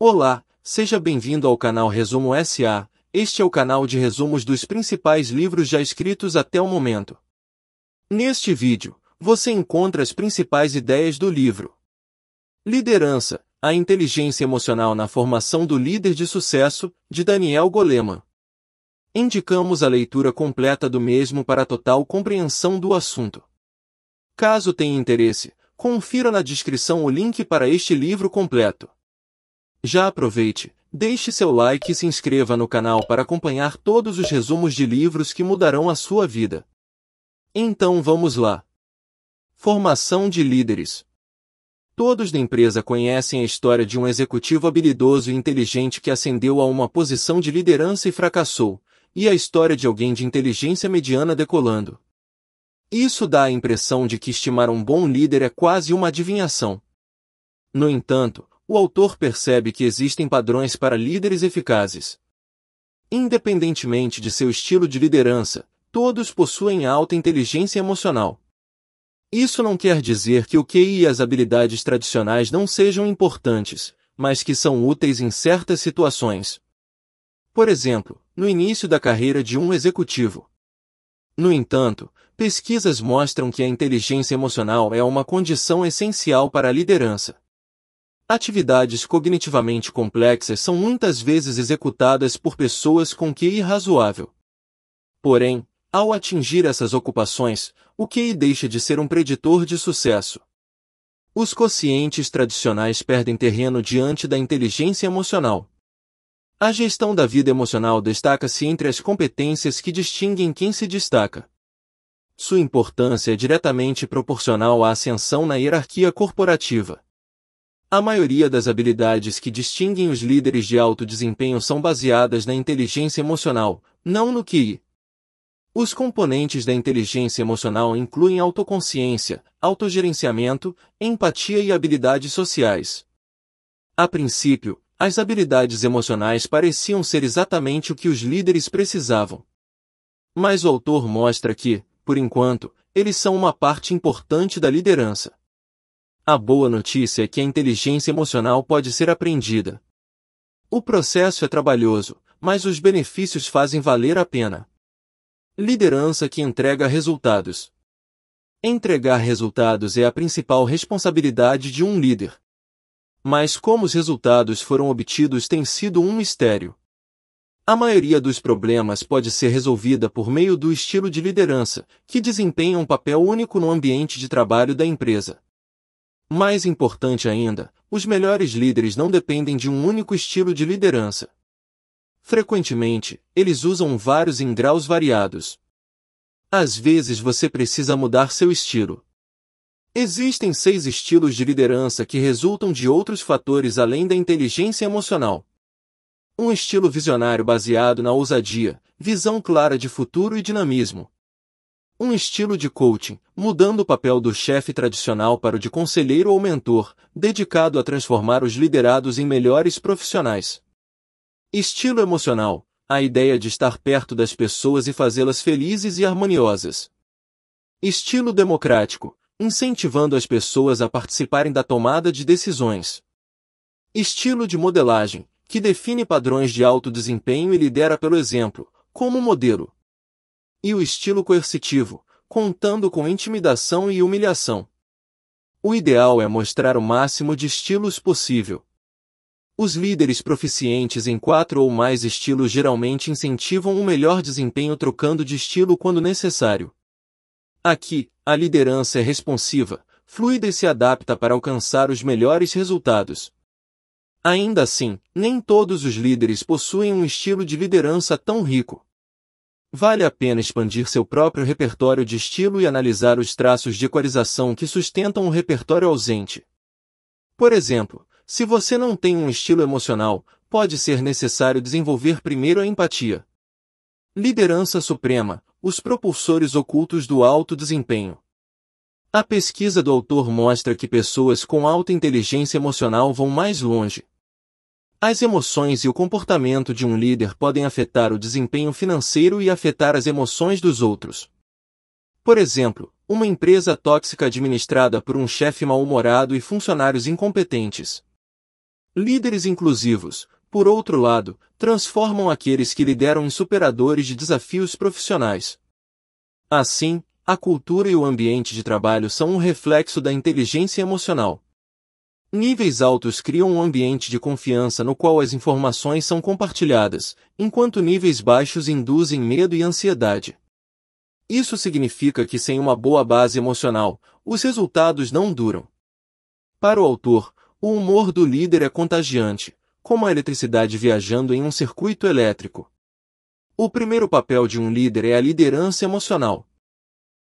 Olá, seja bem-vindo ao canal Resumo SA. Este é o canal de resumos dos principais livros já escritos até o momento. Neste vídeo, você encontra as principais ideias do livro Liderança, a inteligência emocional na formação do líder de sucesso, de Daniel Goleman. Indicamos a leitura completa do mesmo para total compreensão do assunto. Caso tenha interesse, confira na descrição o link para este livro completo. Já aproveite, deixe seu like e se inscreva no canal para acompanhar todos os resumos de livros que mudarão a sua vida. Então vamos lá. Formação de líderes. Todos da empresa conhecem a história de um executivo habilidoso e inteligente que ascendeu a uma posição de liderança e fracassou, e a história de alguém de inteligência mediana decolando. Isso dá a impressão de que estimar um bom líder é quase uma adivinhação. No entanto, o autor percebe que existem padrões para líderes eficazes. Independentemente de seu estilo de liderança, todos possuem alta inteligência emocional. Isso não quer dizer que o QI e as habilidades tradicionais não sejam importantes, mas que são úteis em certas situações. Por exemplo, no início da carreira de um executivo. No entanto, pesquisas mostram que a inteligência emocional é uma condição essencial para a liderança. Atividades cognitivamente complexas são muitas vezes executadas por pessoas com QI razoável. Porém, ao atingir essas ocupações, o QI deixa de ser um preditor de sucesso. Os quocientes tradicionais perdem terreno diante da inteligência emocional. A gestão da vida emocional destaca-se entre as competências que distinguem quem se destaca. Sua importância é diretamente proporcional à ascensão na hierarquia corporativa. A maioria das habilidades que distinguem os líderes de alto desempenho são baseadas na inteligência emocional, não no QI. Os componentes da inteligência emocional incluem autoconsciência, autogerenciamento, empatia e habilidades sociais. A princípio, as habilidades emocionais pareciam ser exatamente o que os líderes precisavam. Mas o autor mostra que, por enquanto, eles são uma parte importante da liderança. A boa notícia é que a inteligência emocional pode ser aprendida. O processo é trabalhoso, mas os benefícios fazem valer a pena. Liderança que entrega resultados. Entregar resultados é a principal responsabilidade de um líder. Mas como os resultados foram obtidos tem sido um mistério. A maioria dos problemas pode ser resolvida por meio do estilo de liderança, que desempenha um papel único no ambiente de trabalho da empresa. Mais importante ainda, os melhores líderes não dependem de um único estilo de liderança. Frequentemente, eles usam vários em graus variados. Às vezes você precisa mudar seu estilo. Existem 6 estilos de liderança que resultam de outros fatores além da inteligência emocional. Um estilo visionário baseado na ousadia, visão clara de futuro e dinamismo. Um estilo de coaching, mudando o papel do chefe tradicional para o de conselheiro ou mentor, dedicado a transformar os liderados em melhores profissionais. Estilo emocional, a ideia de estar perto das pessoas e fazê-las felizes e harmoniosas. Estilo democrático, incentivando as pessoas a participarem da tomada de decisões. Estilo de modelagem, que define padrões de alto desempenho e lidera pelo exemplo, como modelo. E o estilo coercitivo, contando com intimidação e humilhação. O ideal é mostrar o máximo de estilos possível. Os líderes proficientes em 4 ou mais estilos geralmente incentivam um melhor desempenho trocando de estilo quando necessário. Aqui, a liderança é responsiva, fluida e se adapta para alcançar os melhores resultados. Ainda assim, nem todos os líderes possuem um estilo de liderança tão rico. Vale a pena expandir seu próprio repertório de estilo e analisar os traços de equalização que sustentam o repertório ausente. Por exemplo, se você não tem um estilo emocional, pode ser necessário desenvolver primeiro a empatia. Liderança suprema, os propulsores ocultos do alto desempenho. A pesquisa do autor mostra que pessoas com alta inteligência emocional vão mais longe. As emoções e o comportamento de um líder podem afetar o desempenho financeiro e afetar as emoções dos outros. Por exemplo, uma empresa tóxica administrada por um chefe mal-humorado e funcionários incompetentes. Líderes inclusivos, por outro lado, transformam aqueles que lideram em superadores de desafios profissionais. Assim, a cultura e o ambiente de trabalho são um reflexo da inteligência emocional. Níveis altos criam um ambiente de confiança no qual as informações são compartilhadas, enquanto níveis baixos induzem medo e ansiedade. Isso significa que sem uma boa base emocional, os resultados não duram. Para o autor, o humor do líder é contagiante, como a eletricidade viajando em um circuito elétrico. O primeiro papel de um líder é a liderança emocional.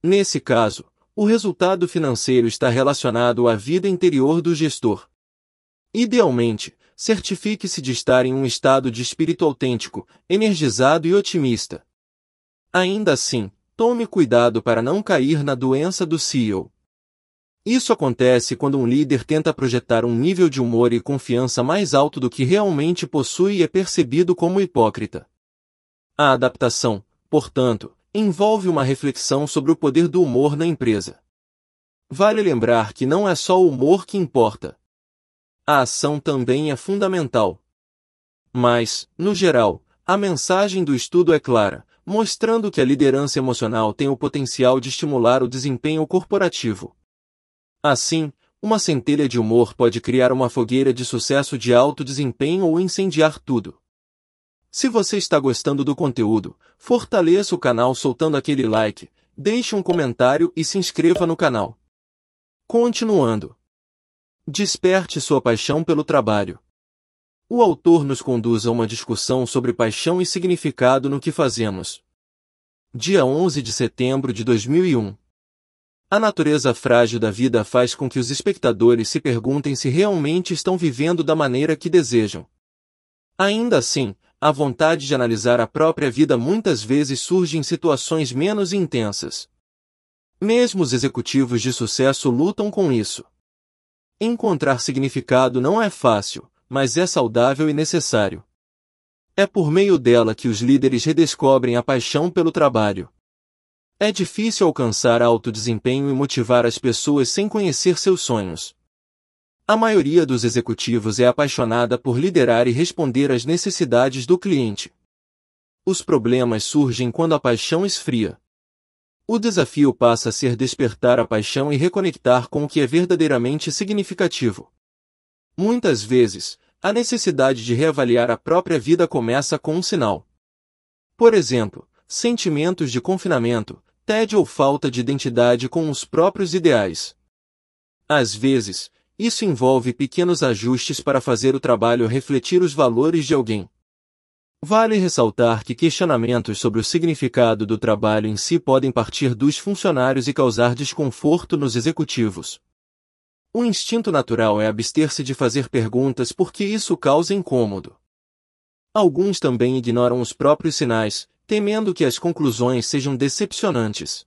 Nesse caso, o resultado financeiro está relacionado à vida interior do gestor. Idealmente, certifique-se de estar em um estado de espírito autêntico, energizado e otimista. Ainda assim, tome cuidado para não cair na doença do CEO. Isso acontece quando um líder tenta projetar um nível de humor e confiança mais alto do que realmente possui e é percebido como hipócrita. A adaptação, portanto, envolve uma reflexão sobre o poder do humor na empresa. Vale lembrar que não é só o humor que importa. A ação também é fundamental. Mas, no geral, a mensagem do estudo é clara, mostrando que a liderança emocional tem o potencial de estimular o desempenho corporativo. Assim, uma centelha de humor pode criar uma fogueira de sucesso de alto desempenho ou incendiar tudo. Se você está gostando do conteúdo, fortaleça o canal soltando aquele like, deixe um comentário e se inscreva no canal. Continuando. Desperte sua paixão pelo trabalho. O autor nos conduz a uma discussão sobre paixão e significado no que fazemos. Dia 11 de setembro de 2001. A natureza frágil da vida faz com que os espectadores se perguntem se realmente estão vivendo da maneira que desejam. Ainda assim, a vontade de analisar a própria vida muitas vezes surge em situações menos intensas. Mesmo os executivos de sucesso lutam com isso. Encontrar significado não é fácil, mas é saudável e necessário. É por meio dela que os líderes redescobrem a paixão pelo trabalho. É difícil alcançar alto desempenho e motivar as pessoas sem conhecer seus sonhos. A maioria dos executivos é apaixonada por liderar e responder às necessidades do cliente. Os problemas surgem quando a paixão esfria. O desafio passa a ser despertar a paixão e reconectar com o que é verdadeiramente significativo. Muitas vezes, a necessidade de reavaliar a própria vida começa com um sinal. Por exemplo, sentimentos de confinamento, tédio ou falta de identidade com os próprios ideais. Às vezes, isso envolve pequenos ajustes para fazer o trabalho refletir os valores de alguém. Vale ressaltar que questionamentos sobre o significado do trabalho em si podem partir dos funcionários e causar desconforto nos executivos. O instinto natural é abster-se de fazer perguntas porque isso causa incômodo. Alguns também ignoram os próprios sinais, temendo que as conclusões sejam decepcionantes.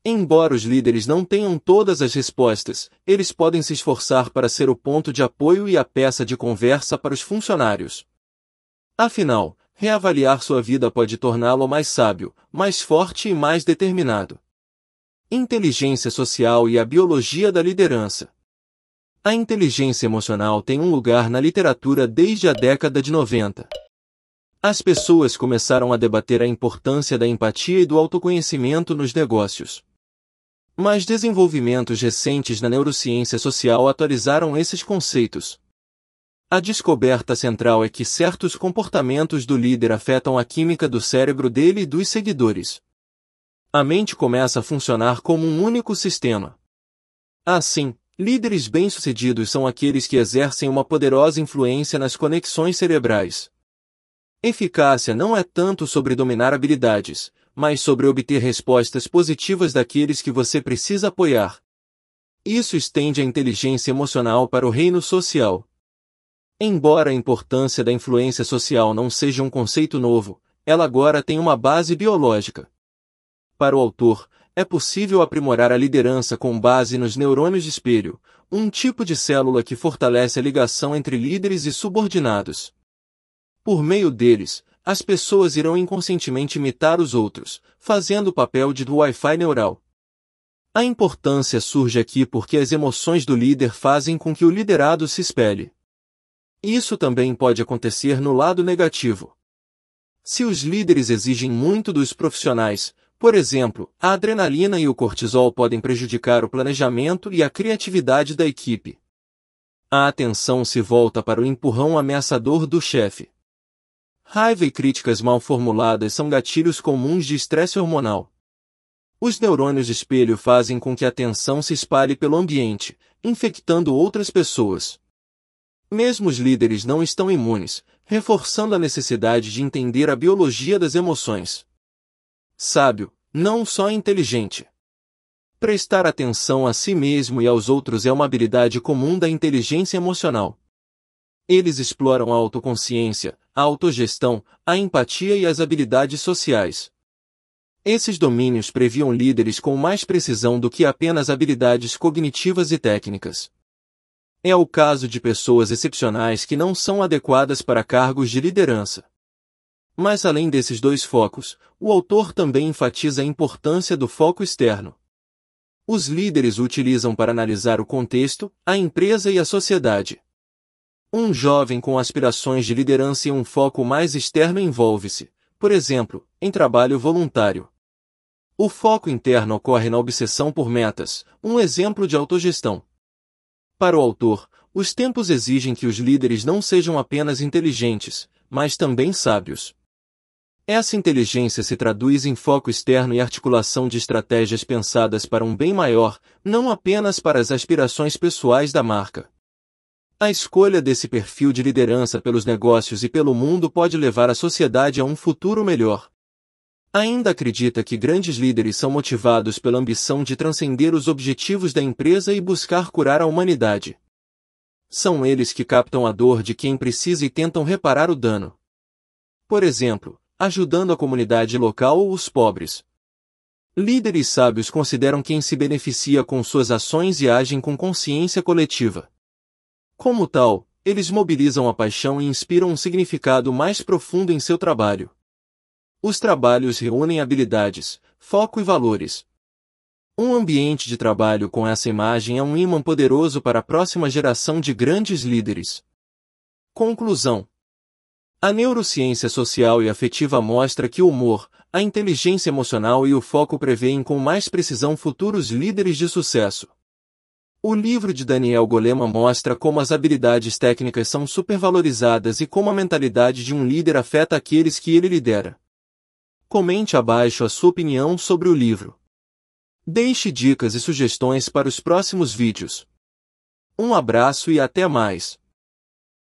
Embora os líderes não tenham todas as respostas, eles podem se esforçar para ser o ponto de apoio e a peça de conversa para os funcionários. Afinal, reavaliar sua vida pode torná-lo mais sábio, mais forte e mais determinado. Inteligência social e a biologia da liderança. A inteligência emocional tem um lugar na literatura desde a década de 90. As pessoas começaram a debater a importância da empatia e do autoconhecimento nos negócios. Mas desenvolvimentos recentes na neurociência social atualizaram esses conceitos. A descoberta central é que certos comportamentos do líder afetam a química do cérebro dele e dos seguidores. A mente começa a funcionar como um único sistema. Assim, líderes bem-sucedidos são aqueles que exercem uma poderosa influência nas conexões cerebrais. Eficácia não é tanto sobre dominar habilidades, mas sobre obter respostas positivas daqueles que você precisa apoiar. Isso estende a inteligência emocional para o reino social. Embora a importância da influência social não seja um conceito novo, ela agora tem uma base biológica. Para o autor, é possível aprimorar a liderança com base nos neurônios de espelho, um tipo de célula que fortalece a ligação entre líderes e subordinados. Por meio deles, as pessoas irão inconscientemente imitar os outros, fazendo o papel de Wi-Fi neural. A importância surge aqui porque as emoções do líder fazem com que o liderado se espelhe. Isso também pode acontecer no lado negativo. Se os líderes exigem muito dos profissionais, por exemplo, a adrenalina e o cortisol podem prejudicar o planejamento e a criatividade da equipe. A atenção se volta para o empurrão ameaçador do chefe. Raiva e críticas mal formuladas são gatilhos comuns de estresse hormonal. Os neurônios de espelho fazem com que a tensão se espalhe pelo ambiente, infectando outras pessoas. Mesmo os líderes não estão imunes, reforçando a necessidade de entender a biologia das emoções. Sábio, não só inteligente. Prestar atenção a si mesmo e aos outros é uma habilidade comum da inteligência emocional. Eles exploram a autoconsciência, a autogestão, a empatia e as habilidades sociais. Esses domínios premiam líderes com mais precisão do que apenas habilidades cognitivas e técnicas. É o caso de pessoas excepcionais que não são adequadas para cargos de liderança. Mas além desses dois focos, o autor também enfatiza a importância do foco externo. Os líderes o utilizam para analisar o contexto, a empresa e a sociedade. Um jovem com aspirações de liderança e um foco mais externo envolve-se, por exemplo, em trabalho voluntário. O foco interno ocorre na obsessão por metas, um exemplo de autogestão. Para o autor, os tempos exigem que os líderes não sejam apenas inteligentes, mas também sábios. Essa inteligência se traduz em foco externo e articulação de estratégias pensadas para um bem maior, não apenas para as aspirações pessoais da marca. A escolha desse perfil de liderança pelos negócios e pelo mundo pode levar a sociedade a um futuro melhor. Ainda acredita que grandes líderes são motivados pela ambição de transcender os objetivos da empresa e buscar curar a humanidade. São eles que captam a dor de quem precisa e tentam reparar o dano. Por exemplo, ajudando a comunidade local ou os pobres. Líderes sábios consideram quem se beneficia com suas ações e agem com consciência coletiva. Como tal, eles mobilizam a paixão e inspiram um significado mais profundo em seu trabalho. Os trabalhos reúnem habilidades, foco e valores. Um ambiente de trabalho com essa imagem é um ímã poderoso para a próxima geração de grandes líderes. Conclusão. A neurociência social e afetiva mostra que o humor, a inteligência emocional e o foco prevêem com mais precisão futuros líderes de sucesso. O livro de Daniel Goleman mostra como as habilidades técnicas são supervalorizadas e como a mentalidade de um líder afeta aqueles que ele lidera. Comente abaixo a sua opinião sobre o livro. Deixe dicas e sugestões para os próximos vídeos. Um abraço e até mais.